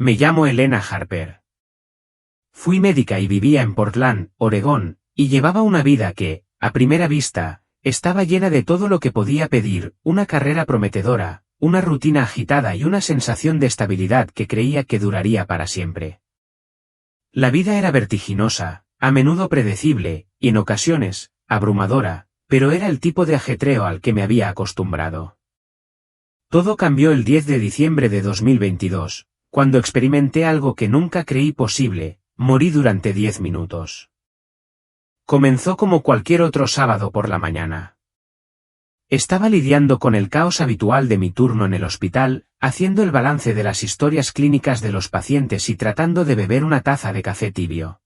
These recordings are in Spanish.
Me llamo Elena Harper. Fui médica y vivía en Portland, Oregón, y llevaba una vida que, a primera vista, estaba llena de todo lo que podía pedir, una carrera prometedora, una rutina agitada y una sensación de estabilidad que creía que duraría para siempre. La vida era vertiginosa, a menudo predecible, y en ocasiones, abrumadora, pero era el tipo de ajetreo al que me había acostumbrado. Todo cambió el 10 de diciembre de 2022, cuando experimenté algo que nunca creí posible: morí durante 10 minutos. Comenzó como cualquier otro sábado por la mañana. Estaba lidiando con el caos habitual de mi turno en el hospital, haciendo el balance de las historias clínicas de los pacientes y tratando de beber una taza de café tibio.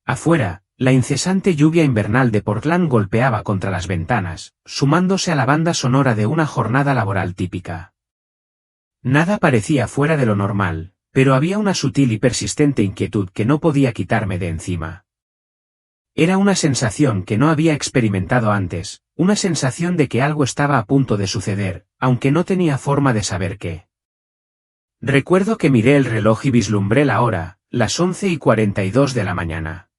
Afuera, la incesante lluvia invernal de Portland golpeaba contra las ventanas, sumándose a la banda sonora de una jornada laboral típica. Nada parecía fuera de lo normal, pero había una sutil y persistente inquietud que no podía quitarme de encima. Era una sensación que no había experimentado antes, una sensación de que algo estaba a punto de suceder, aunque no tenía forma de saber qué. Recuerdo que miré el reloj y vislumbré la hora, las 11:42 de la mañana.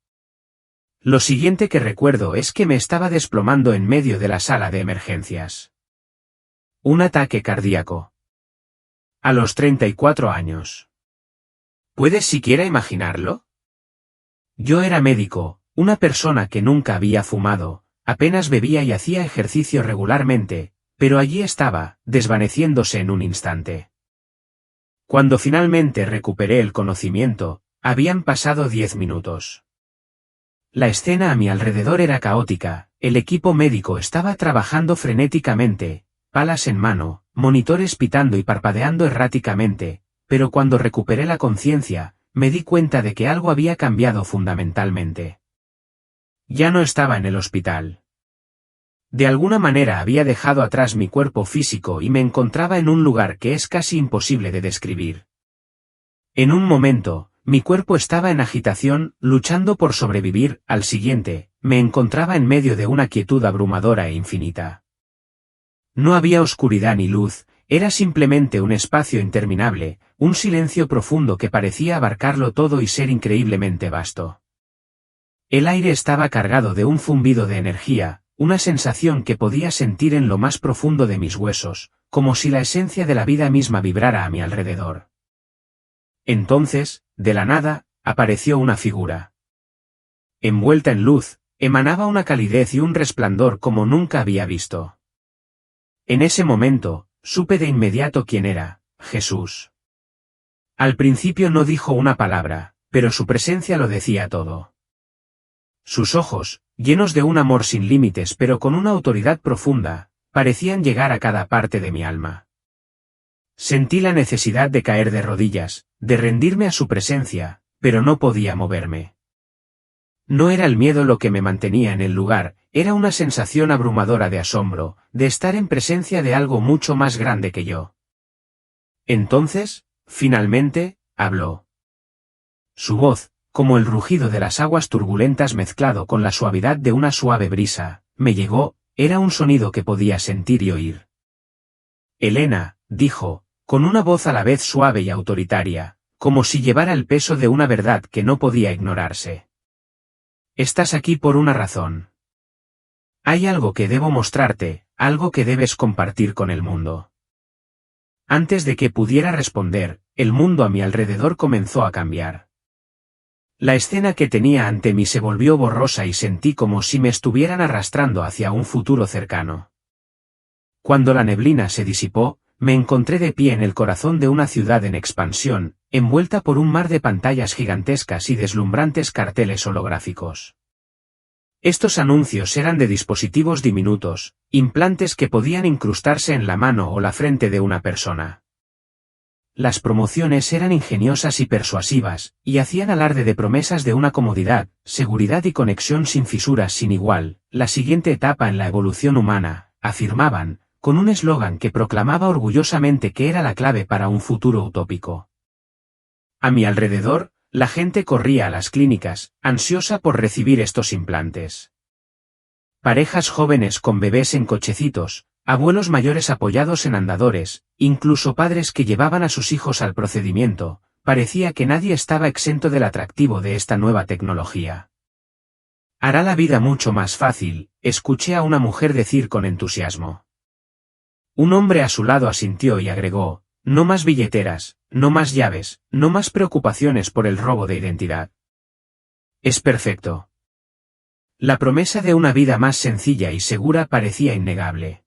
Lo siguiente que recuerdo es que me estaba desplomando en medio de la sala de emergencias. Un ataque cardíaco. A los 34 años. ¿Puedes siquiera imaginarlo? Yo era médico, una persona que nunca había fumado, apenas bebía y hacía ejercicio regularmente, pero allí estaba, desvaneciéndose en un instante. Cuando finalmente recuperé el conocimiento, habían pasado 10 minutos. La escena a mi alrededor era caótica, el equipo médico estaba trabajando frenéticamente, palas en mano, monitores pitando y parpadeando erráticamente, pero cuando recuperé la conciencia, me di cuenta de que algo había cambiado fundamentalmente. Ya no estaba en el hospital. De alguna manera había dejado atrás mi cuerpo físico y me encontraba en un lugar que es casi imposible de describir. En un momento, mi cuerpo estaba en agitación, luchando por sobrevivir; al siguiente, me encontraba en medio de una quietud abrumadora e infinita. No había oscuridad ni luz, era simplemente un espacio interminable, un silencio profundo que parecía abarcarlo todo y ser increíblemente vasto. El aire estaba cargado de un zumbido de energía, una sensación que podía sentir en lo más profundo de mis huesos, como si la esencia de la vida misma vibrara a mi alrededor. Entonces, de la nada, apareció una figura. Envuelta en luz, emanaba una calidez y un resplandor como nunca había visto. En ese momento, supe de inmediato quién era: Jesús. Al principio no dijo una palabra, pero su presencia lo decía todo. Sus ojos, llenos de un amor sin límites pero con una autoridad profunda, parecían llegar a cada parte de mi alma. Sentí la necesidad de caer de rodillas, de rendirme a su presencia, pero no podía moverme. No era el miedo lo que me mantenía en el lugar, era una sensación abrumadora de asombro, de estar en presencia de algo mucho más grande que yo. Entonces, finalmente, habló. Su voz, como el rugido de las aguas turbulentas mezclado con la suavidad de una suave brisa, me llegó, era un sonido que podía sentir y oír. Elena, dijo, con una voz a la vez suave y autoritaria, como si llevara el peso de una verdad que no podía ignorarse. Estás aquí por una razón. Hay algo que debo mostrarte, algo que debes compartir con el mundo. Antes de que pudiera responder, el mundo a mi alrededor comenzó a cambiar. La escena que tenía ante mí se volvió borrosa y sentí como si me estuvieran arrastrando hacia un futuro cercano. Cuando la neblina se disipó, me encontré de pie en el corazón de una ciudad en expansión, envuelta por un mar de pantallas gigantescas y deslumbrantes carteles holográficos. Estos anuncios eran de dispositivos diminutos, implantes que podían incrustarse en la mano o la frente de una persona. Las promociones eran ingeniosas y persuasivas, y hacían alarde de promesas de una comodidad, seguridad y conexión sin fisuras sin igual, la siguiente etapa en la evolución humana, afirmaban, con un eslogan que proclamaba orgullosamente que era la clave para un futuro utópico. A mi alrededor, la gente corría a las clínicas, ansiosa por recibir estos implantes. Parejas jóvenes con bebés en cochecitos, abuelos mayores apoyados en andadores, incluso padres que llevaban a sus hijos al procedimiento, parecía que nadie estaba exento del atractivo de esta nueva tecnología. Hará la vida mucho más fácil, escuché a una mujer decir con entusiasmo. Un hombre a su lado asintió y agregó, no más billeteras, no más llaves, no más preocupaciones por el robo de identidad. Es perfecto. La promesa de una vida más sencilla y segura parecía innegable.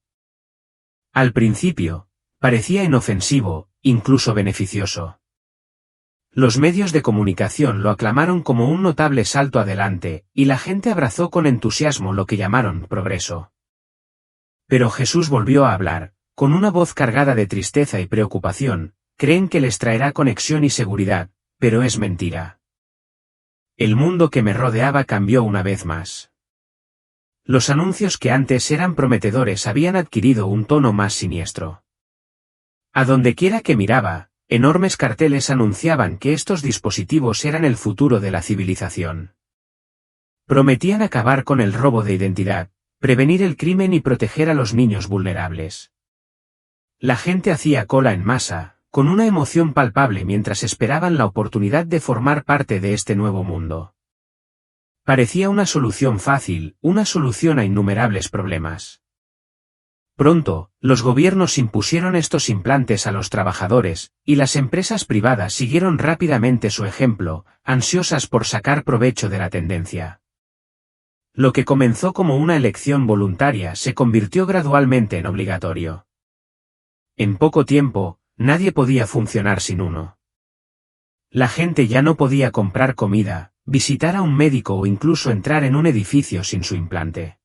Al principio, parecía inofensivo, incluso beneficioso. Los medios de comunicación lo aclamaron como un notable salto adelante, y la gente abrazó con entusiasmo lo que llamaron progreso. Pero Jesús volvió a hablar, con una voz cargada de tristeza y preocupación, creen que les traerá conexión y seguridad, pero es mentira. El mundo que me rodeaba cambió una vez más. Los anuncios que antes eran prometedores habían adquirido un tono más siniestro. A donde quiera que miraba, enormes carteles anunciaban que estos dispositivos eran el futuro de la civilización. Prometían acabar con el robo de identidad, prevenir el crimen y proteger a los niños vulnerables. La gente hacía cola en masa, con una emoción palpable mientras esperaban la oportunidad de formar parte de este nuevo mundo. Parecía una solución fácil, una solución a innumerables problemas. Pronto, los gobiernos impusieron estos implantes a los trabajadores, y las empresas privadas siguieron rápidamente su ejemplo, ansiosas por sacar provecho de la tendencia. Lo que comenzó como una elección voluntaria se convirtió gradualmente en obligatorio. En poco tiempo, nadie podía funcionar sin uno. La gente ya no podía comprar comida, visitar a un médico o incluso entrar en un edificio sin su implante.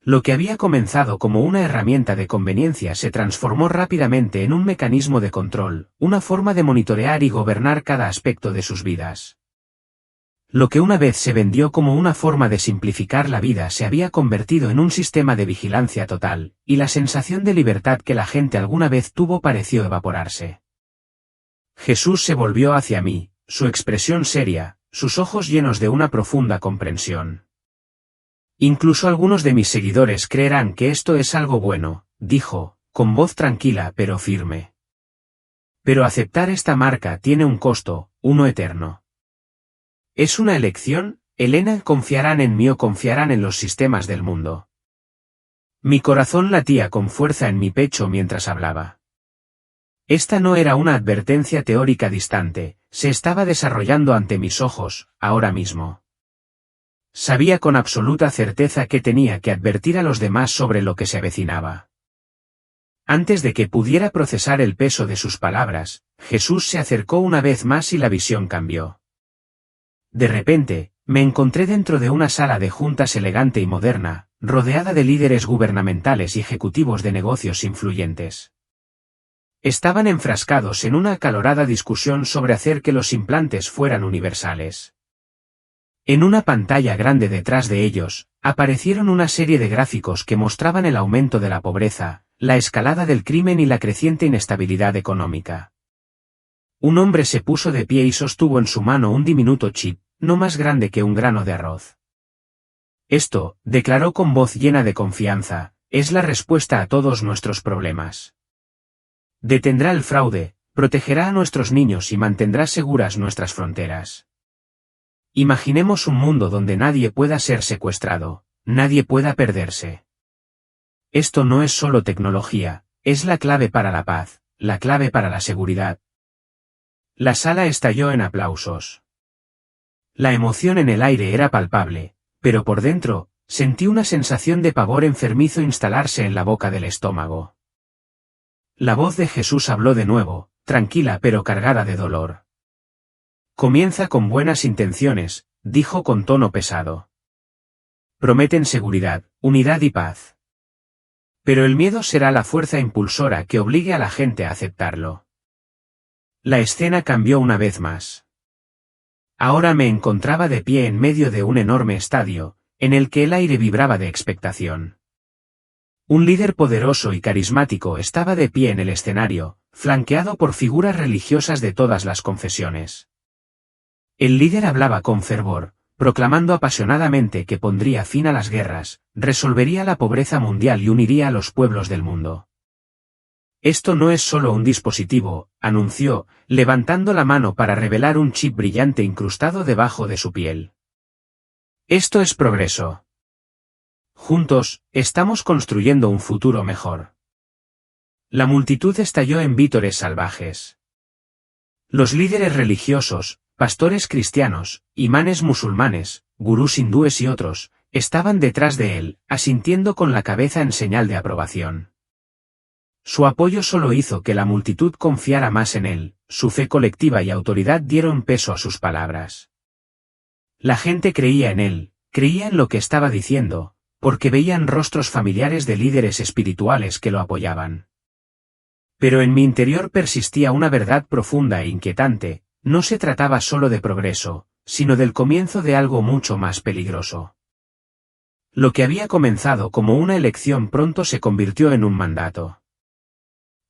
Lo que había comenzado como una herramienta de conveniencia se transformó rápidamente en un mecanismo de control, una forma de monitorear y gobernar cada aspecto de sus vidas. Lo que una vez se vendió como una forma de simplificar la vida se había convertido en un sistema de vigilancia total, y la sensación de libertad que la gente alguna vez tuvo pareció evaporarse. Jesús se volvió hacia mí, su expresión seria, sus ojos llenos de una profunda comprensión. Incluso algunos de mis seguidores creerán que esto es algo bueno, dijo, con voz tranquila pero firme. Pero aceptar esta marca tiene un costo, uno eterno. ¿Es una elección, Elena? ¿Confiarán en mí o confiarán en los sistemas del mundo? Mi corazón latía con fuerza en mi pecho mientras hablaba. Esta no era una advertencia teórica distante, se estaba desarrollando ante mis ojos, ahora mismo. Sabía con absoluta certeza que tenía que advertir a los demás sobre lo que se avecinaba. Antes de que pudiera procesar el peso de sus palabras, Jesús se acercó una vez más y la visión cambió. De repente, me encontré dentro de una sala de juntas elegante y moderna, rodeada de líderes gubernamentales y ejecutivos de negocios influyentes. Estaban enfrascados en una acalorada discusión sobre hacer que los implantes fueran universales. En una pantalla grande detrás de ellos, aparecieron una serie de gráficos que mostraban el aumento de la pobreza, la escalada del crimen y la creciente inestabilidad económica. Un hombre se puso de pie y sostuvo en su mano un diminuto chip, no más grande que un grano de arroz. Esto, declaró con voz llena de confianza, es la respuesta a todos nuestros problemas. Detendrá el fraude, protegerá a nuestros niños y mantendrá seguras nuestras fronteras. Imaginemos un mundo donde nadie pueda ser secuestrado, nadie pueda perderse. Esto no es solo tecnología, es la clave para la paz, la clave para la seguridad. La sala estalló en aplausos. La emoción en el aire era palpable, pero por dentro, sentí una sensación de pavor enfermizo instalarse en la boca del estómago. La voz de Jesús habló de nuevo, tranquila pero cargada de dolor. Comienza con buenas intenciones, dijo con tono pesado. Prometen seguridad, unidad y paz. Pero el miedo será la fuerza impulsora que obligue a la gente a aceptarlo. La escena cambió una vez más. Ahora me encontraba de pie en medio de un enorme estadio, en el que el aire vibraba de expectación. Un líder poderoso y carismático estaba de pie en el escenario, flanqueado por figuras religiosas de todas las confesiones. El líder hablaba con fervor, proclamando apasionadamente que pondría fin a las guerras, resolvería la pobreza mundial y uniría a los pueblos del mundo. Esto no es solo un dispositivo, anunció, levantando la mano para revelar un chip brillante incrustado debajo de su piel. Esto es progreso. Juntos, estamos construyendo un futuro mejor. La multitud estalló en vítores salvajes. Los líderes religiosos, pastores cristianos, imanes musulmanes, gurús hindúes y otros, estaban detrás de él, asintiendo con la cabeza en señal de aprobación. Su apoyo solo hizo que la multitud confiara más en él, su fe colectiva y autoridad dieron peso a sus palabras. La gente creía en él, creía en lo que estaba diciendo, porque veían rostros familiares de líderes espirituales que lo apoyaban. Pero en mi interior persistía una verdad profunda e inquietante, no se trataba solo de progreso, sino del comienzo de algo mucho más peligroso. Lo que había comenzado como una elección pronto se convirtió en un mandato.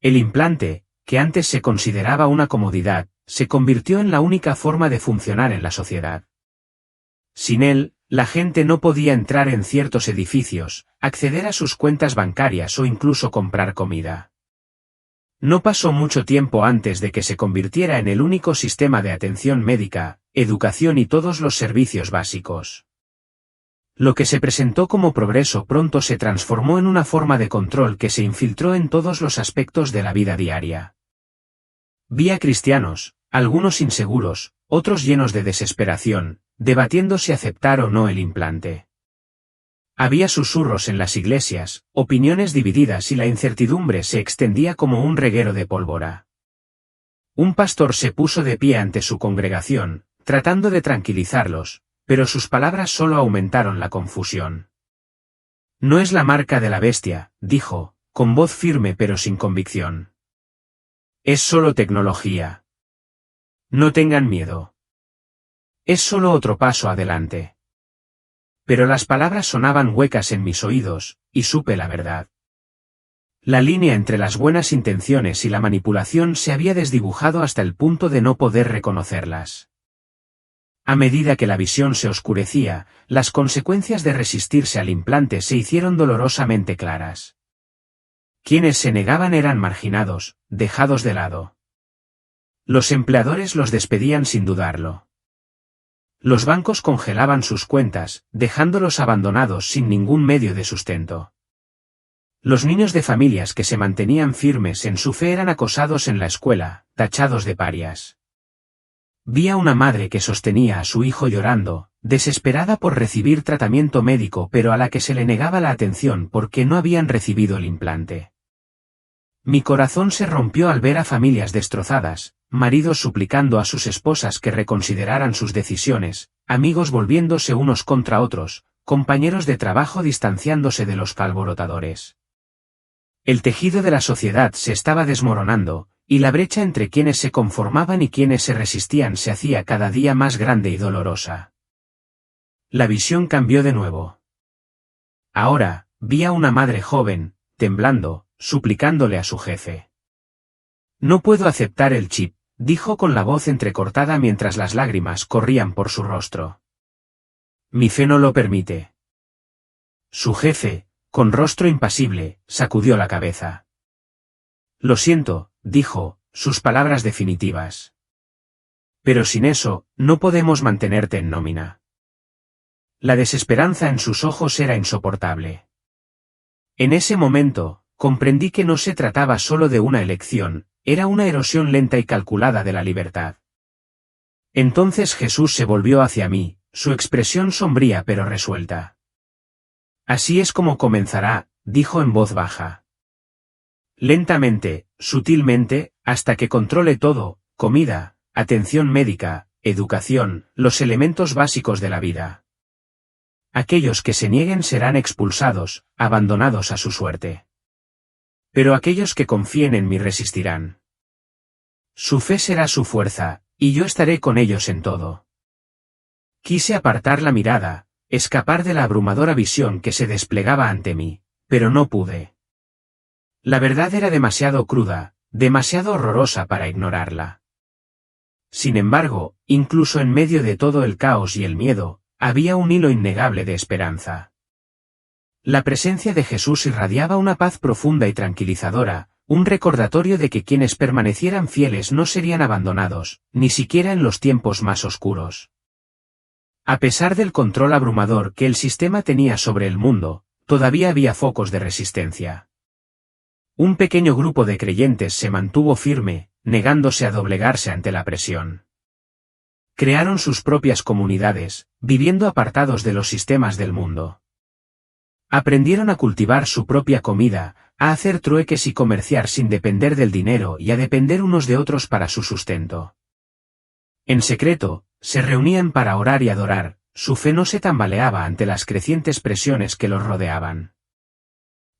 El implante, que antes se consideraba una comodidad, se convirtió en la única forma de funcionar en la sociedad. Sin él, la gente no podía entrar en ciertos edificios, acceder a sus cuentas bancarias o incluso comprar comida. No pasó mucho tiempo antes de que se convirtiera en el único sistema de atención médica, educación y todos los servicios básicos. Lo que se presentó como progreso pronto se transformó en una forma de control que se infiltró en todos los aspectos de la vida diaria. Vi a cristianos, algunos inseguros, otros llenos de desesperación, debatiendo si aceptar o no el implante. Había susurros en las iglesias, opiniones divididas y la incertidumbre se extendía como un reguero de pólvora. Un pastor se puso de pie ante su congregación, tratando de tranquilizarlos, pero sus palabras solo aumentaron la confusión. No es la marca de la bestia, dijo, con voz firme pero sin convicción. Es solo tecnología. No tengan miedo. Es solo otro paso adelante. Pero las palabras sonaban huecas en mis oídos, y supe la verdad. La línea entre las buenas intenciones y la manipulación se había desdibujado hasta el punto de no poder reconocerlas. A medida que la visión se oscurecía, las consecuencias de resistirse al implante se hicieron dolorosamente claras. Quienes se negaban eran marginados, dejados de lado. Los empleadores los despedían sin dudarlo. Los bancos congelaban sus cuentas, dejándolos abandonados sin ningún medio de sustento. Los niños de familias que se mantenían firmes en su fe eran acosados en la escuela, tachados de parias. Vi a una madre que sostenía a su hijo llorando, desesperada por recibir tratamiento médico pero a la que se le negaba la atención porque no habían recibido el implante. Mi corazón se rompió al ver a familias destrozadas, maridos suplicando a sus esposas que reconsideraran sus decisiones, amigos volviéndose unos contra otros, compañeros de trabajo distanciándose de los alborotadores. El tejido de la sociedad se estaba desmoronando, y la brecha entre quienes se conformaban y quienes se resistían se hacía cada día más grande y dolorosa. La visión cambió de nuevo. Ahora, vi a una madre joven, temblando, suplicándole a su jefe. No puedo aceptar el chip, dijo con la voz entrecortada mientras las lágrimas corrían por su rostro. Mi fe no lo permite. Su jefe, con rostro impasible, sacudió la cabeza. Lo siento, dijo, sus palabras definitivas. Pero sin eso, no podemos mantenerte en nómina. La desesperanza en sus ojos era insoportable. En ese momento, comprendí que no se trataba solo de una elección, era una erosión lenta y calculada de la libertad. Entonces Jesús se volvió hacia mí, su expresión sombría pero resuelta. Así es como comenzará, dijo en voz baja. Lentamente, sutilmente, hasta que controle todo, comida, atención médica, educación, los elementos básicos de la vida. Aquellos que se nieguen serán expulsados, abandonados a su suerte. Pero aquellos que confíen en mí resistirán. Su fe será su fuerza, y yo estaré con ellos en todo. Quise apartar la mirada, escapar de la abrumadora visión que se desplegaba ante mí, pero no pude. La verdad era demasiado cruda, demasiado horrorosa para ignorarla. Sin embargo, incluso en medio de todo el caos y el miedo, había un hilo innegable de esperanza. La presencia de Jesús irradiaba una paz profunda y tranquilizadora, un recordatorio de que quienes permanecieran fieles no serían abandonados, ni siquiera en los tiempos más oscuros. A pesar del control abrumador que el sistema tenía sobre el mundo, todavía había focos de resistencia. Un pequeño grupo de creyentes se mantuvo firme, negándose a doblegarse ante la presión. Crearon sus propias comunidades, viviendo apartados de los sistemas del mundo. Aprendieron a cultivar su propia comida, a hacer trueques y comerciar sin depender del dinero y a depender unos de otros para su sustento. En secreto, se reunían para orar y adorar, su fe no se tambaleaba ante las crecientes presiones que los rodeaban.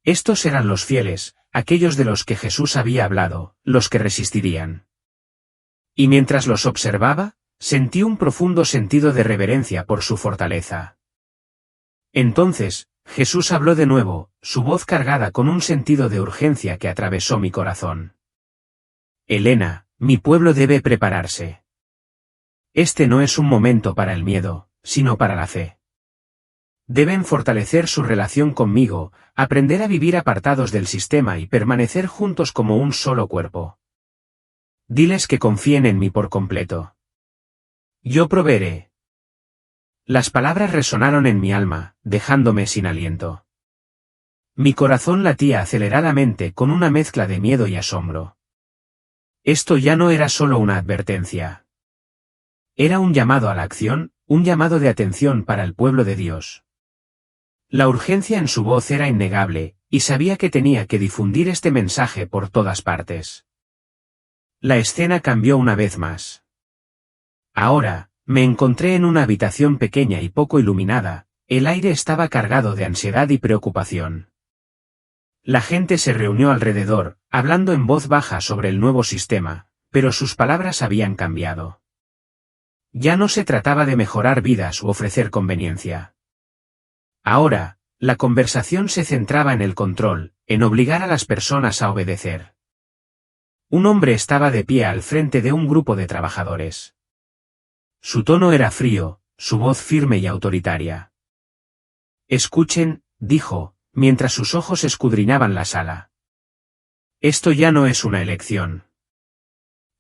Estos eran los fieles, aquellos de los que Jesús había hablado, los que resistirían. Y mientras los observaba, sentí un profundo sentido de reverencia por su fortaleza. Entonces, Jesús habló de nuevo, su voz cargada con un sentido de urgencia que atravesó mi corazón. Helena, mi pueblo debe prepararse. Este no es un momento para el miedo, sino para la fe. Deben fortalecer su relación conmigo, aprender a vivir apartados del sistema y permanecer juntos como un solo cuerpo. Diles que confíen en mí por completo. Yo proveeré. Las palabras resonaron en mi alma, dejándome sin aliento. Mi corazón latía aceleradamente con una mezcla de miedo y asombro. Esto ya no era solo una advertencia. Era un llamado a la acción, un llamado de atención para el pueblo de Dios. La urgencia en su voz era innegable, y sabía que tenía que difundir este mensaje por todas partes. La escena cambió una vez más. Ahora, me encontré en una habitación pequeña y poco iluminada, el aire estaba cargado de ansiedad y preocupación. La gente se reunió alrededor, hablando en voz baja sobre el nuevo sistema, pero sus palabras habían cambiado. Ya no se trataba de mejorar vidas u ofrecer conveniencia. Ahora, la conversación se centraba en el control, en obligar a las personas a obedecer. Un hombre estaba de pie al frente de un grupo de trabajadores. Su tono era frío, su voz firme y autoritaria. Escuchen, dijo, mientras sus ojos escudriñaban la sala. Esto ya no es una elección.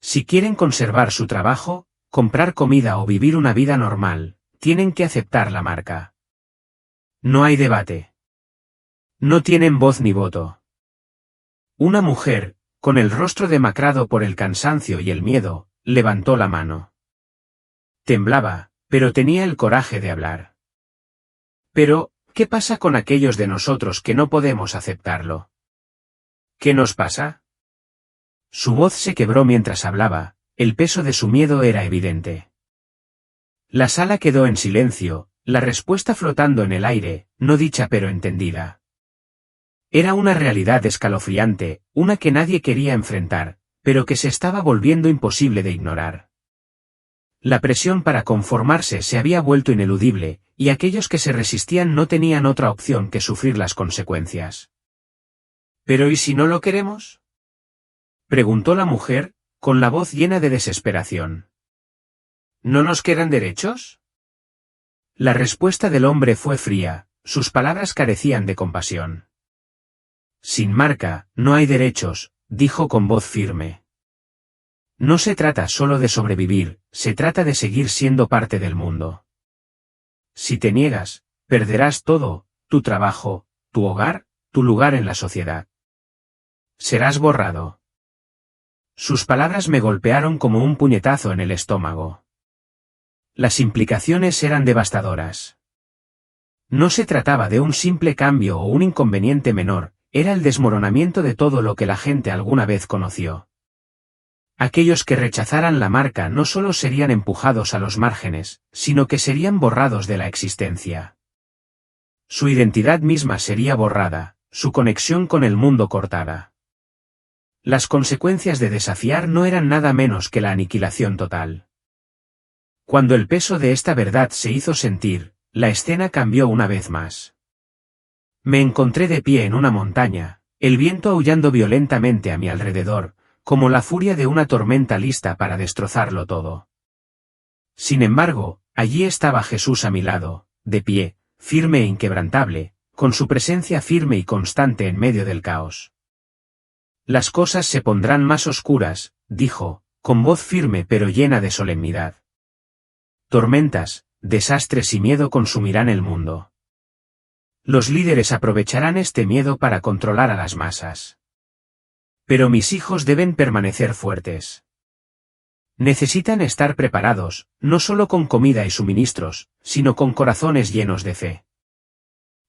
Si quieren conservar su trabajo, comprar comida o vivir una vida normal, tienen que aceptar la marca. No hay debate. No tienen voz ni voto. Una mujer, con el rostro demacrado por el cansancio y el miedo, levantó la mano. Temblaba, pero tenía el coraje de hablar. Pero, ¿qué pasa con aquellos de nosotros que no podemos aceptarlo? ¿Qué nos pasa? Su voz se quebró mientras hablaba, el peso de su miedo era evidente. La sala quedó en silencio, la respuesta flotando en el aire, no dicha pero entendida. Era una realidad escalofriante, una que nadie quería enfrentar, pero que se estaba volviendo imposible de ignorar. La presión para conformarse se había vuelto ineludible, y aquellos que se resistían no tenían otra opción que sufrir las consecuencias. ¿Pero y si no lo queremos?, preguntó la mujer, con la voz llena de desesperación. ¿No nos quedan derechos? La respuesta del hombre fue fría, sus palabras carecían de compasión. Sin marca, no hay derechos, dijo con voz firme. No se trata solo de sobrevivir, se trata de seguir siendo parte del mundo. Si te niegas, perderás todo, tu trabajo, tu hogar, tu lugar en la sociedad. Serás borrado. Sus palabras me golpearon como un puñetazo en el estómago. Las implicaciones eran devastadoras. No se trataba de un simple cambio o un inconveniente menor, era el desmoronamiento de todo lo que la gente alguna vez conoció. Aquellos que rechazaran la marca no solo serían empujados a los márgenes, sino que serían borrados de la existencia. Su identidad misma sería borrada, su conexión con el mundo cortada. Las consecuencias de desafiar no eran nada menos que la aniquilación total. Cuando el peso de esta verdad se hizo sentir, la escena cambió una vez más. Me encontré de pie en una montaña, el viento aullando violentamente a mi alrededor, como la furia de una tormenta lista para destrozarlo todo. Sin embargo, allí estaba Jesús a mi lado, de pie, firme e inquebrantable, con su presencia firme y constante en medio del caos. Las cosas se pondrán más oscuras, dijo, con voz firme pero llena de solemnidad. Tormentas, desastres y miedo consumirán el mundo. Los líderes aprovecharán este miedo para controlar a las masas. Pero mis hijos deben permanecer fuertes. Necesitan estar preparados, no solo con comida y suministros, sino con corazones llenos de fe.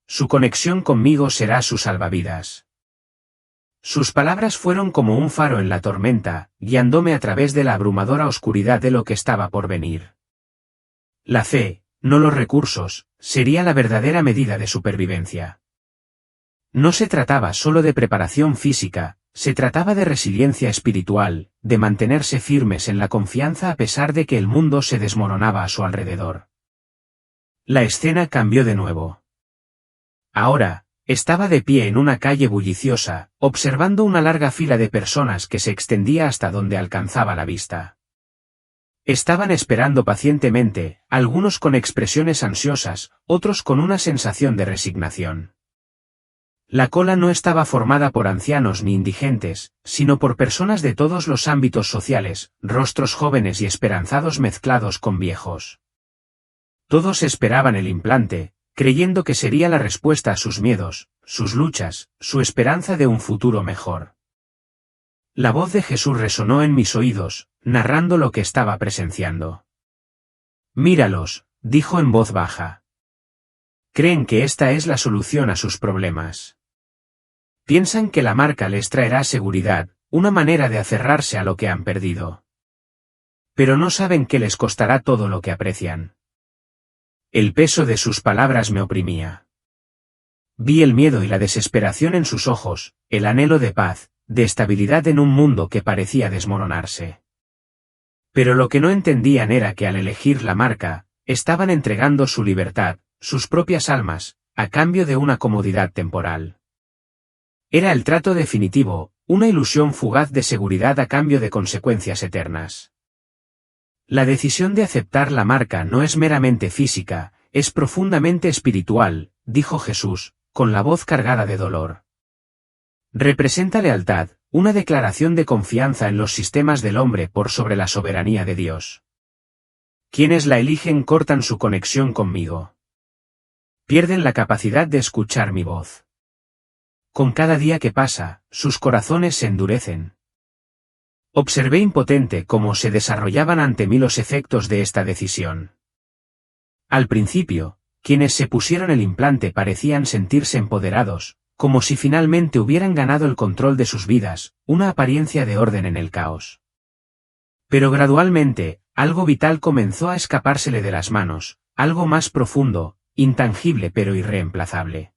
Su conexión conmigo será su salvavidas. Sus palabras fueron como un faro en la tormenta, guiándome a través de la abrumadora oscuridad de lo que estaba por venir. La fe, no los recursos, sería la verdadera medida de supervivencia. No se trataba solo de preparación física, se trataba de resiliencia espiritual, de mantenerse firmes en la confianza a pesar de que el mundo se desmoronaba a su alrededor. La escena cambió de nuevo. Ahora, estaba de pie en una calle bulliciosa, observando una larga fila de personas que se extendía hasta donde alcanzaba la vista. Estaban esperando pacientemente, algunos con expresiones ansiosas, otros con una sensación de resignación. La cola no estaba formada por ancianos ni indigentes, sino por personas de todos los ámbitos sociales, rostros jóvenes y esperanzados mezclados con viejos. Todos esperaban el implante, creyendo que sería la respuesta a sus miedos, sus luchas, su esperanza de un futuro mejor. La voz de Jesús resonó en mis oídos, narrando lo que estaba presenciando. Míralos, dijo en voz baja. Creen que esta es la solución a sus problemas. Piensan que la marca les traerá seguridad, una manera de aferrarse a lo que han perdido. Pero no saben que les costará todo lo que aprecian. El peso de sus palabras me oprimía. Vi el miedo y la desesperación en sus ojos, el anhelo de paz, de estabilidad en un mundo que parecía desmoronarse. Pero lo que no entendían era que al elegir la marca, estaban entregando su libertad, sus propias almas, a cambio de una comodidad temporal. Era el trato definitivo, una ilusión fugaz de seguridad a cambio de consecuencias eternas. La decisión de aceptar la marca no es meramente física, es profundamente espiritual, dijo Jesús, con la voz cargada de dolor. Representa lealtad, una declaración de confianza en los sistemas del hombre por sobre la soberanía de Dios. Quienes la eligen cortan su conexión conmigo. Pierden la capacidad de escuchar mi voz. Con cada día que pasa, sus corazones se endurecen. Observé impotente cómo se desarrollaban ante mí los efectos de esta decisión. Al principio, quienes se pusieron el implante parecían sentirse empoderados, como si finalmente hubieran ganado el control de sus vidas, una apariencia de orden en el caos. Pero gradualmente, algo vital comenzó a escapársele de las manos, algo más profundo, intangible pero irreemplazable.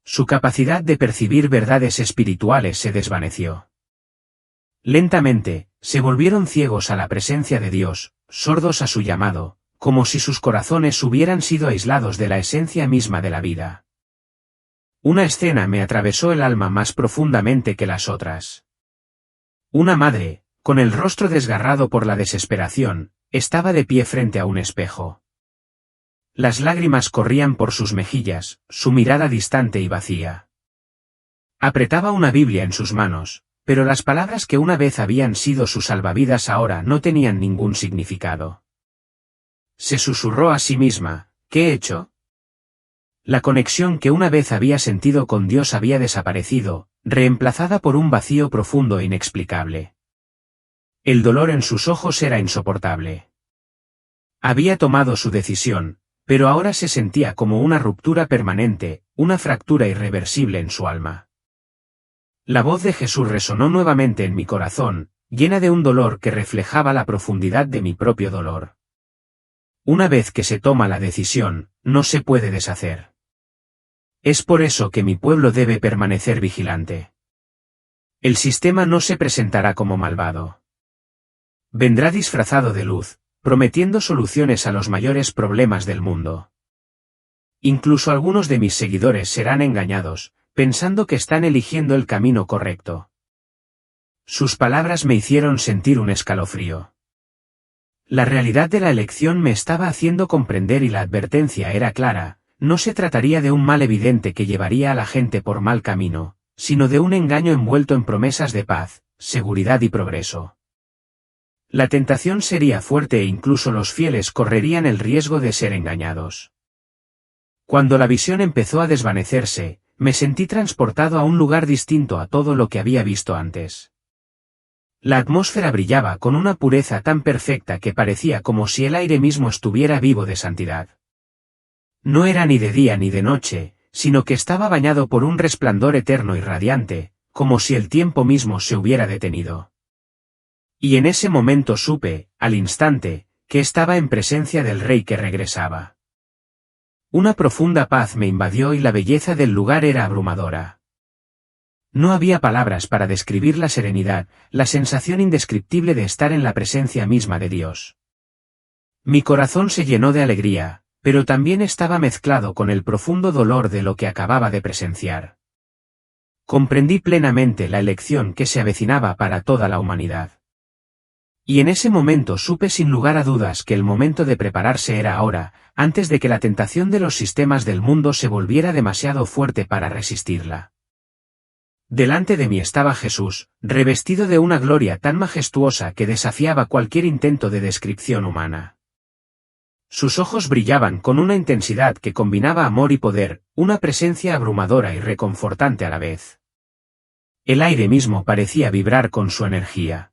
Su capacidad de percibir verdades espirituales se desvaneció. Lentamente, se volvieron ciegos a la presencia de Dios, sordos a su llamado, como si sus corazones hubieran sido aislados de la esencia misma de la vida. Una escena me atravesó el alma más profundamente que las otras. Una madre, con el rostro desgarrado por la desesperación, estaba de pie frente a un espejo. Las lágrimas corrían por sus mejillas, su mirada distante y vacía. Apretaba una Biblia en sus manos, pero las palabras que una vez habían sido su salvavidas ahora no tenían ningún significado. Se susurró a sí misma, ¿qué he hecho? La conexión que una vez había sentido con Dios había desaparecido, reemplazada por un vacío profundo e inexplicable. El dolor en sus ojos era insoportable. Había tomado su decisión, pero ahora se sentía como una ruptura permanente, una fractura irreversible en su alma. La voz de Jesús resonó nuevamente en mi corazón, llena de un dolor que reflejaba la profundidad de mi propio dolor. Una vez que se toma la decisión, no se puede deshacer. Es por eso que mi pueblo debe permanecer vigilante. El sistema no se presentará como malvado. Vendrá disfrazado de luz, prometiendo soluciones a los mayores problemas del mundo. Incluso algunos de mis seguidores serán engañados, pensando que están eligiendo el camino correcto. Sus palabras me hicieron sentir un escalofrío. La realidad de la elección me estaba haciendo comprender y la advertencia era clara, no se trataría de un mal evidente que llevaría a la gente por mal camino, sino de un engaño envuelto en promesas de paz, seguridad y progreso. La tentación sería fuerte e incluso los fieles correrían el riesgo de ser engañados. Cuando la visión empezó a desvanecerse, me sentí transportado a un lugar distinto a todo lo que había visto antes. La atmósfera brillaba con una pureza tan perfecta que parecía como si el aire mismo estuviera vivo de santidad. No era ni de día ni de noche, sino que estaba bañado por un resplandor eterno y radiante, como si el tiempo mismo se hubiera detenido. Y en ese momento supe, al instante, que estaba en presencia del Rey que regresaba. Una profunda paz me invadió y la belleza del lugar era abrumadora. No había palabras para describir la serenidad, la sensación indescriptible de estar en la presencia misma de Dios. Mi corazón se llenó de alegría, pero también estaba mezclado con el profundo dolor de lo que acababa de presenciar. Comprendí plenamente la elección que se avecinaba para toda la humanidad. Y en ese momento supe sin lugar a dudas que el momento de prepararse era ahora, antes de que la tentación de los sistemas del mundo se volviera demasiado fuerte para resistirla. Delante de mí estaba Jesús, revestido de una gloria tan majestuosa que desafiaba cualquier intento de descripción humana. Sus ojos brillaban con una intensidad que combinaba amor y poder, una presencia abrumadora y reconfortante a la vez. El aire mismo parecía vibrar con su energía.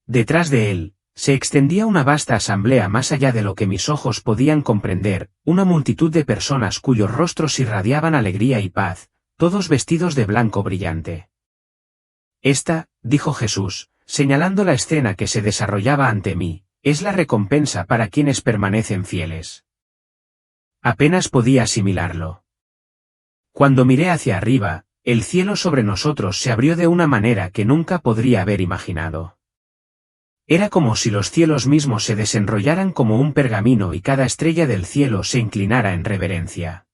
Detrás de él, se extendía una vasta asamblea más allá de lo que mis ojos podían comprender, una multitud de personas cuyos rostros irradiaban alegría y paz, todos vestidos de blanco brillante. Esta, dijo Jesús, señalando la escena que se desarrollaba ante mí, es la recompensa para quienes permanecen fieles. Apenas podía asimilarlo. Cuando miré hacia arriba, el cielo sobre nosotros se abrió de una manera que nunca podría haber imaginado. Era como si los cielos mismos se desenrollaran como un pergamino y cada estrella del cielo se inclinara en reverencia.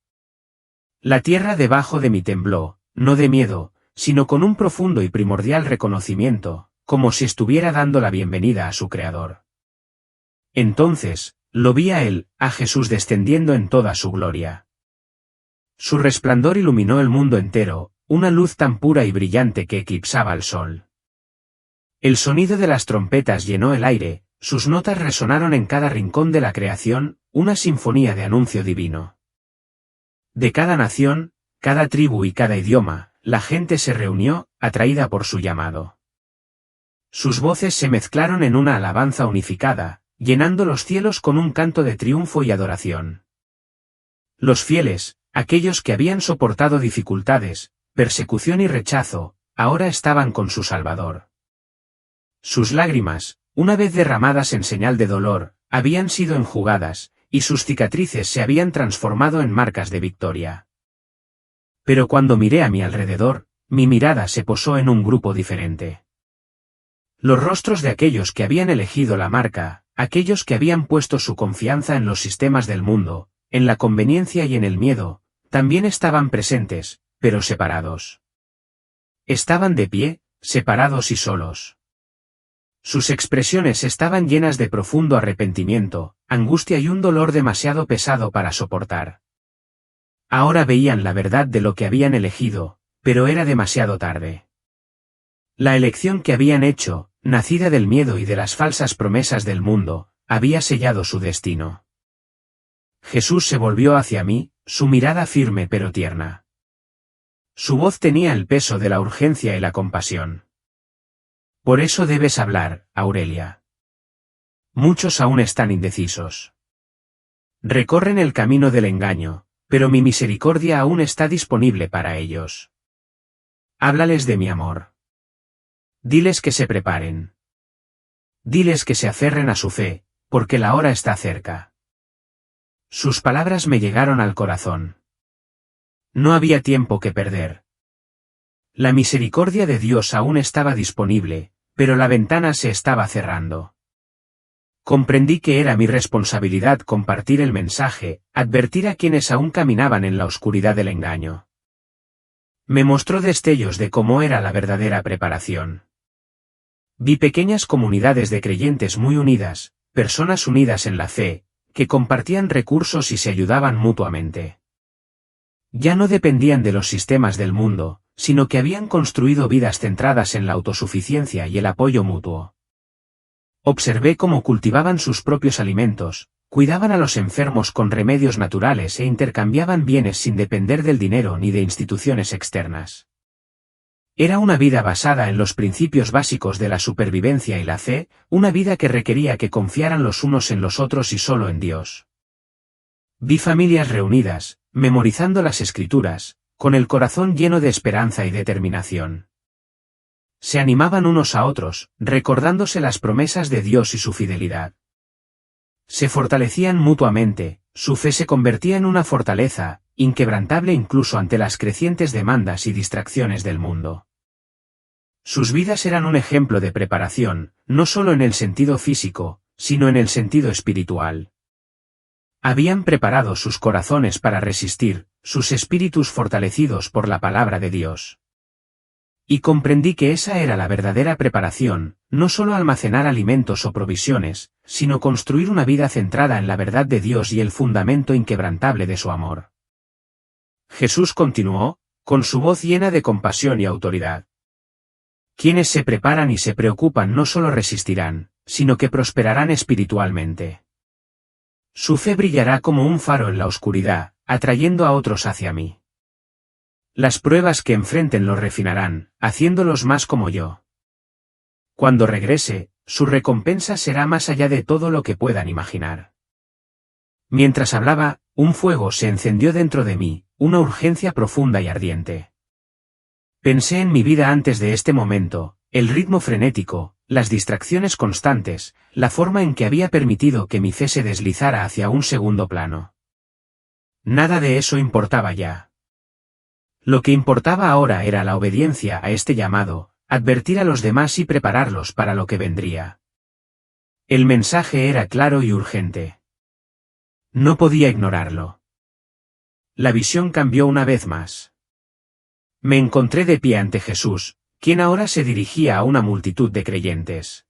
La tierra debajo de mí tembló, no de miedo, sino con un profundo y primordial reconocimiento, como si estuviera dando la bienvenida a su Creador. Entonces, lo vi a él, a Jesús descendiendo en toda su gloria. Su resplandor iluminó el mundo entero, una luz tan pura y brillante que eclipsaba al sol. El sonido de las trompetas llenó el aire, sus notas resonaron en cada rincón de la creación, una sinfonía de anuncio divino. De cada nación, cada tribu y cada idioma, la gente se reunió, atraída por su llamado. Sus voces se mezclaron en una alabanza unificada, llenando los cielos con un canto de triunfo y adoración. Los fieles, aquellos que habían soportado dificultades, persecución y rechazo, ahora estaban con su Salvador. Sus lágrimas, una vez derramadas en señal de dolor, habían sido enjugadas, y sus cicatrices se habían transformado en marcas de victoria. Pero cuando miré a mi alrededor, mi mirada se posó en un grupo diferente. Los rostros de aquellos que habían elegido la marca, aquellos que habían puesto su confianza en los sistemas del mundo, en la conveniencia y en el miedo, también estaban presentes, pero separados. Estaban de pie, separados y solos. Sus expresiones estaban llenas de profundo arrepentimiento, angustia y un dolor demasiado pesado para soportar. Ahora veían la verdad de lo que habían elegido, pero era demasiado tarde. La elección que habían hecho, nacida del miedo y de las falsas promesas del mundo, había sellado su destino. Jesús se volvió hacia mí, su mirada firme pero tierna. Su voz tenía el peso de la urgencia y la compasión. Por eso debes hablar, Aurelia. Muchos aún están indecisos. Recorren el camino del engaño, pero mi misericordia aún está disponible para ellos. Háblales de mi amor. Diles que se preparen. Diles que se aferren a su fe, porque la hora está cerca. Sus palabras me llegaron al corazón. No había tiempo que perder. La misericordia de Dios aún estaba disponible, pero la ventana se estaba cerrando. Comprendí que era mi responsabilidad compartir el mensaje, advertir a quienes aún caminaban en la oscuridad del engaño. Me mostró destellos de cómo era la verdadera preparación. Vi pequeñas comunidades de creyentes muy unidas, personas unidas en la fe, que compartían recursos y se ayudaban mutuamente. Ya no dependían de los sistemas del mundo, sino que habían construido vidas centradas en la autosuficiencia y el apoyo mutuo. Observé cómo cultivaban sus propios alimentos, cuidaban a los enfermos con remedios naturales e intercambiaban bienes sin depender del dinero ni de instituciones externas. Era una vida basada en los principios básicos de la supervivencia y la fe, una vida que requería que confiaran los unos en los otros y solo en Dios. Vi familias reunidas, memorizando las Escrituras, con el corazón lleno de esperanza y determinación. Se animaban unos a otros, recordándose las promesas de Dios y su fidelidad. Se fortalecían mutuamente, su fe se convertía en una fortaleza, inquebrantable incluso ante las crecientes demandas y distracciones del mundo. Sus vidas eran un ejemplo de preparación, no solo en el sentido físico, sino en el sentido espiritual. Habían preparado sus corazones para resistir, sus espíritus fortalecidos por la palabra de Dios. Y comprendí que esa era la verdadera preparación, no solo almacenar alimentos o provisiones, sino construir una vida centrada en la verdad de Dios y el fundamento inquebrantable de su amor. Jesús continuó, con su voz llena de compasión y autoridad. Quienes se preparan y se preocupan no solo resistirán, sino que prosperarán espiritualmente. Su fe brillará como un faro en la oscuridad, atrayendo a otros hacia mí. Las pruebas que enfrenten los refinarán, haciéndolos más como yo. Cuando regrese, su recompensa será más allá de todo lo que puedan imaginar. Mientras hablaba, un fuego se encendió dentro de mí, una urgencia profunda y ardiente. Pensé en mi vida antes de este momento, el ritmo frenético, las distracciones constantes, la forma en que había permitido que mi fe se deslizara hacia un segundo plano. Nada de eso importaba ya. Lo que importaba ahora era la obediencia a este llamado, advertir a los demás y prepararlos para lo que vendría. El mensaje era claro y urgente. No podía ignorarlo. La visión cambió una vez más. Me encontré de pie ante Jesús, quien ahora se dirigía a una multitud de creyentes.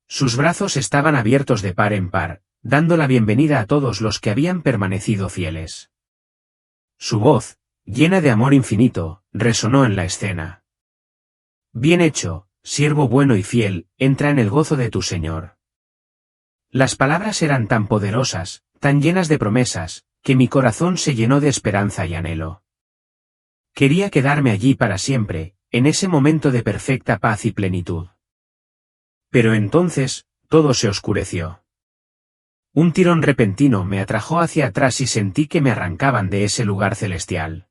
Sus brazos estaban abiertos de par en par, dando la bienvenida a todos los que habían permanecido fieles. Su voz, llena de amor infinito, resonó en la escena. Bien hecho, siervo bueno y fiel, entra en el gozo de tu Señor. Las palabras eran tan poderosas, tan llenas de promesas, que mi corazón se llenó de esperanza y anhelo. Quería quedarme allí para siempre, en ese momento de perfecta paz y plenitud. Pero entonces, todo se oscureció. Un tirón repentino me atrajo hacia atrás y sentí que me arrancaban de ese lugar celestial.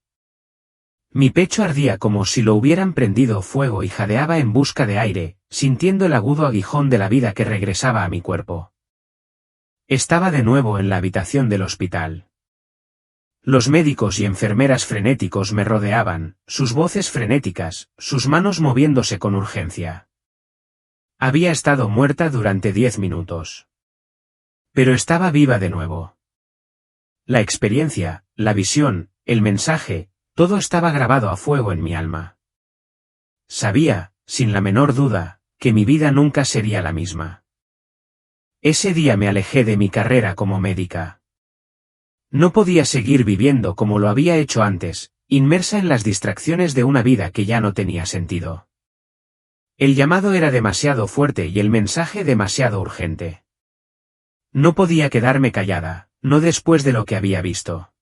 Mi pecho ardía como si lo hubieran prendido fuego y jadeaba en busca de aire, sintiendo el agudo aguijón de la vida que regresaba a mi cuerpo. Estaba de nuevo en la habitación del hospital. Los médicos y enfermeras frenéticos me rodeaban, sus voces frenéticas, sus manos moviéndose con urgencia. Había estado muerta durante 10 minutos. Pero estaba viva de nuevo. La experiencia, la visión, el mensaje, todo estaba grabado a fuego en mi alma. Sabía, sin la menor duda, que mi vida nunca sería la misma. Ese día me alejé de mi carrera como médica. No podía seguir viviendo como lo había hecho antes, inmersa en las distracciones de una vida que ya no tenía sentido. El llamado era demasiado fuerte y el mensaje demasiado urgente. No podía quedarme callada, no después de lo que había visto.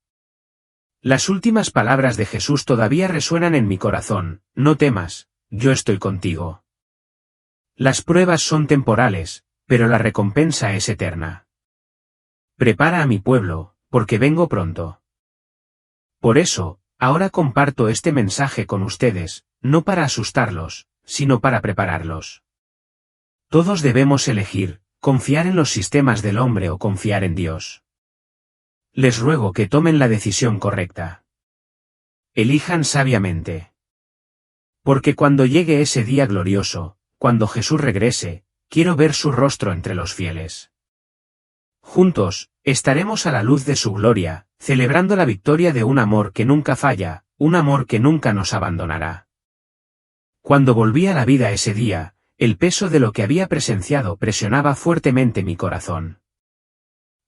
Las últimas palabras de Jesús todavía resuenan en mi corazón: no temas, yo estoy contigo. Las pruebas son temporales, pero la recompensa es eterna. Prepara a mi pueblo, porque vengo pronto. Por eso, ahora comparto este mensaje con ustedes, no para asustarlos, sino para prepararlos. Todos debemos elegir, confiar en los sistemas del hombre o confiar en Dios. Les ruego que tomen la decisión correcta. Elijan sabiamente. Porque cuando llegue ese día glorioso, cuando Jesús regrese, quiero ver su rostro entre los fieles. Juntos, estaremos a la luz de su gloria, celebrando la victoria de un amor que nunca falla, un amor que nunca nos abandonará. Cuando volví a la vida ese día, el peso de lo que había presenciado presionaba fuertemente mi corazón.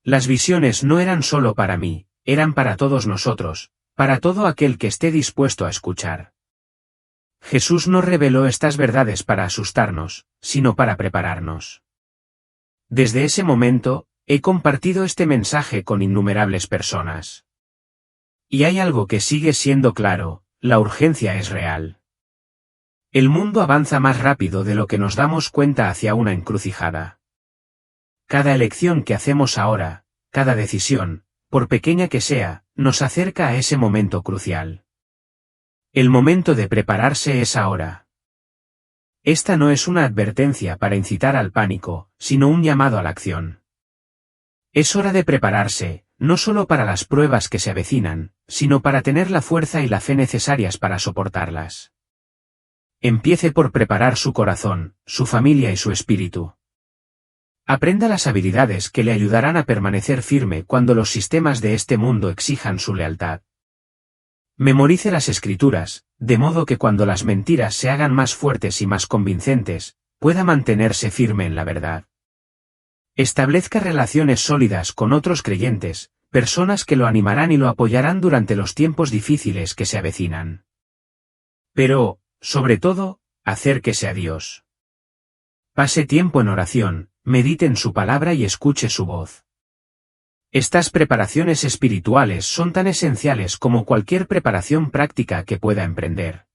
Las visiones no eran solo para mí, eran para todos nosotros, para todo aquel que esté dispuesto a escuchar. Jesús no reveló estas verdades para asustarnos, sino para prepararnos. Desde ese momento, he compartido este mensaje con innumerables personas. Y hay algo que sigue siendo claro, la urgencia es real. El mundo avanza más rápido de lo que nos damos cuenta hacia una encrucijada. Cada elección que hacemos ahora, cada decisión, por pequeña que sea, nos acerca a ese momento crucial. El momento de prepararse es ahora. Esta no es una advertencia para incitar al pánico, sino un llamado a la acción. Es hora de prepararse, no solo para las pruebas que se avecinan, sino para tener la fuerza y la fe necesarias para soportarlas. Empiece por preparar su corazón, su familia y su espíritu. Aprenda las habilidades que le ayudarán a permanecer firme cuando los sistemas de este mundo exijan su lealtad. Memorice las escrituras, de modo que cuando las mentiras se hagan más fuertes y más convincentes, pueda mantenerse firme en la verdad. Establezca relaciones sólidas con otros creyentes, personas que lo animarán y lo apoyarán durante los tiempos difíciles que se avecinan. Pero, sobre todo, acérquese a Dios. Pase tiempo en oración, medite en su palabra y escuche su voz. Estas preparaciones espirituales son tan esenciales como cualquier preparación práctica que pueda emprender.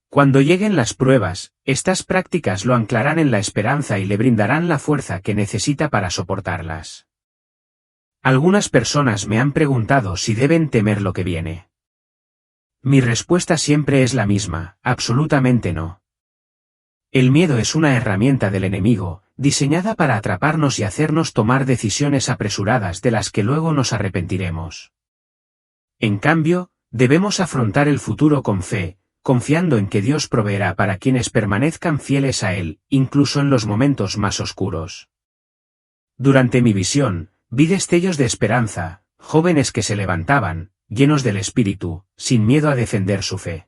Cuando lleguen las pruebas, estas prácticas lo anclarán en la esperanza y le brindarán la fuerza que necesita para soportarlas. Algunas personas me han preguntado si deben temer lo que viene. Mi respuesta siempre es la misma, absolutamente no. El miedo es una herramienta del enemigo, diseñada para atraparnos y hacernos tomar decisiones apresuradas de las que luego nos arrepentiremos. En cambio, debemos afrontar el futuro con fe, confiando en que Dios proveerá para quienes permanezcan fieles a Él, incluso en los momentos más oscuros. Durante mi visión, vi destellos de esperanza, jóvenes que se levantaban, llenos del Espíritu, sin miedo a defender su fe.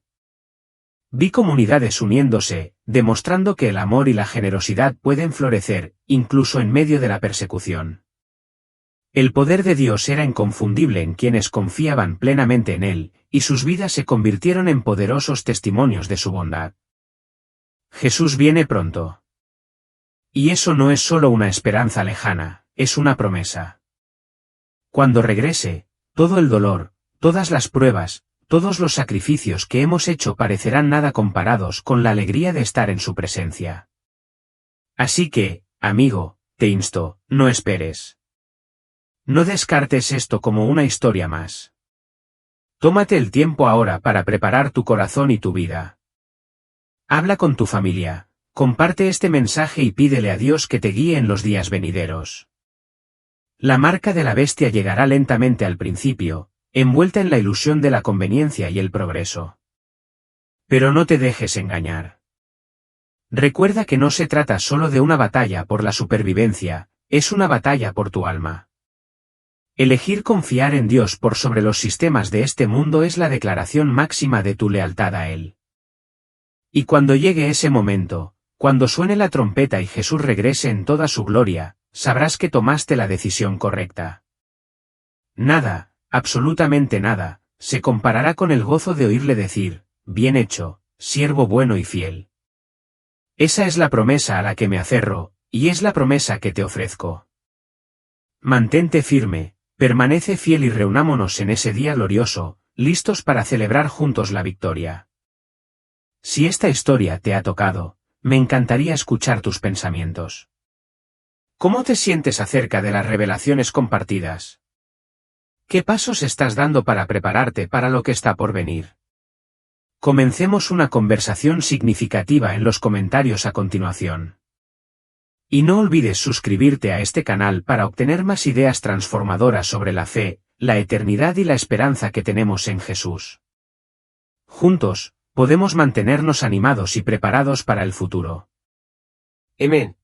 Vi comunidades uniéndose, demostrando que el amor y la generosidad pueden florecer, incluso en medio de la persecución. El poder de Dios era inconfundible en quienes confiaban plenamente en Él, y sus vidas se convirtieron en poderosos testimonios de su bondad. Jesús viene pronto. Y eso no es solo una esperanza lejana, es una promesa. Cuando regrese, todo el dolor, todas las pruebas, todos los sacrificios que hemos hecho parecerán nada comparados con la alegría de estar en su presencia. Así que, amigo, te insto, no esperes. No descartes esto como una historia más. Tómate el tiempo ahora para preparar tu corazón y tu vida. Habla con tu familia, comparte este mensaje y pídele a Dios que te guíe en los días venideros. La marca de la bestia llegará lentamente al principio, envuelta en la ilusión de la conveniencia y el progreso. Pero no te dejes engañar. Recuerda que no se trata solo de una batalla por la supervivencia, es una batalla por tu alma. Elegir confiar en Dios por sobre los sistemas de este mundo es la declaración máxima de tu lealtad a Él. Y cuando llegue ese momento, cuando suene la trompeta y Jesús regrese en toda su gloria, sabrás que tomaste la decisión correcta. Nada, absolutamente nada, se comparará con el gozo de oírle decir, bien hecho, siervo bueno y fiel. Esa es la promesa a la que me aferro, y es la promesa que te ofrezco. Mantente firme, permanece fiel y reunámonos en ese día glorioso, listos para celebrar juntos la victoria. Si esta historia te ha tocado, me encantaría escuchar tus pensamientos. ¿Cómo te sientes acerca de las revelaciones compartidas? ¿Qué pasos estás dando para prepararte para lo que está por venir? Comencemos una conversación significativa en los comentarios a continuación. Y no olvides suscribirte a este canal para obtener más ideas transformadoras sobre la fe, la eternidad y la esperanza que tenemos en Jesús. Juntos, podemos mantenernos animados y preparados para el futuro. Amén.